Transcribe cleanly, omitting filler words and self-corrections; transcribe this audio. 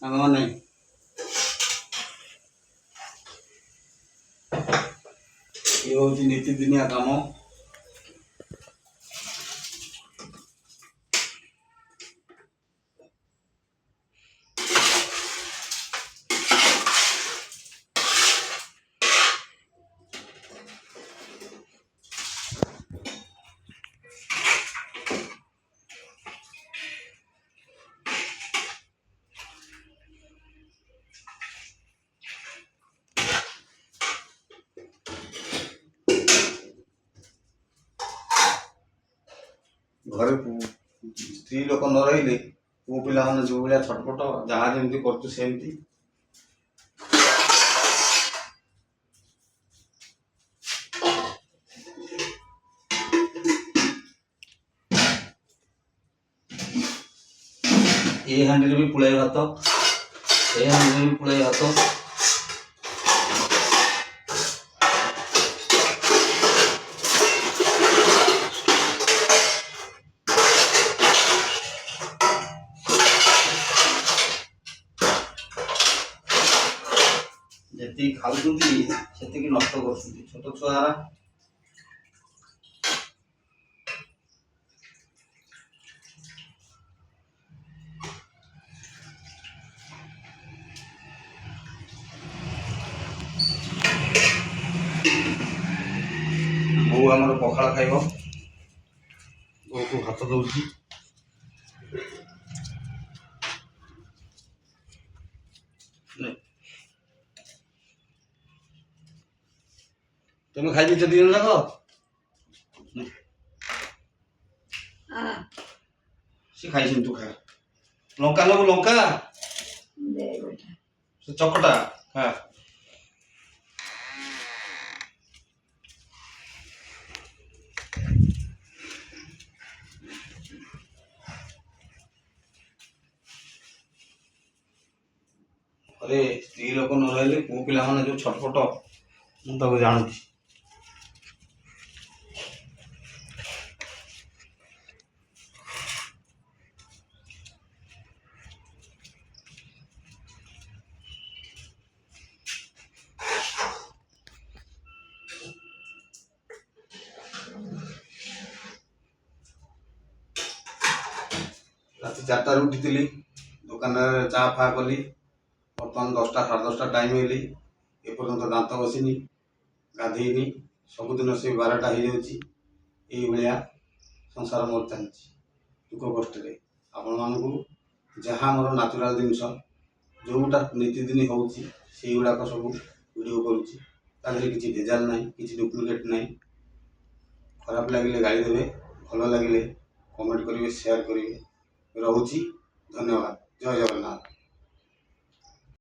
ସାଙ୍ଗମାନେ ଇଏ ହେଉଛି ନୀତିଦିନିଆ କାମ। ଘରେ ସ୍ତ୍ରୀ ଲୋକ ନ ରହିଲେ ପୁଅ ପିଲାମାନେ ଯେଉଁ ଭଳିଆ ଛଟପଟ ଯାହା ଯେମିତି କରୁଛୁ ସେମିତି। ଏ ହାଣ୍ଡିରେ ବି ପୁଳାଏ ଭାତ, ଏ ହାଣ୍ଡିରେ ବି ପୁଳାଏ ଭାତ। ଯେତିକି ଖାଉଛନ୍ତି ସେତିକି ନଷ୍ଟ କରୁଛନ୍ତି ଛୋଟ ଛୁଆ। ବୋଉ ଆମର ପଖାଳ ଖାଇବ, ବୋଉକୁ ଭାତ ଦଉଛି। তুমি ଖାଇ ଦେଇଛ 2 ଜଣ ଯାକ? ସେ ଖାଇଛନ୍ତି, ତୁ ଖା। ଲଙ୍କା ନେବୁ? ଲଙ୍କା ସେ ଚକଟା ଖା। अरे स्त्री लोक न रही पु पिला जो छटपट मुझे जानूँ। रात 4टार उठी दुकान चा फा कली। बर्तमान 10टा 10:30 टाइम हेली एपर्तंत दांत बसिनी गाधेनी सबुदिन से 12टा हो जाए। संसार मोर चलती दुख कष्ट आपण मानू जहाँ मोर नाचुराल जिनस जोटा नीतिदिन होगुड़ाक सब वीडियो करुँचे किसी भेजाल ना कि डुप्लिकेट ना। खराब लगे गाड़ी देवे, भल लगे कमेंट करेंगे, शेयर करेंगे। रोची धन्यवाद। जय जगन्नाथ।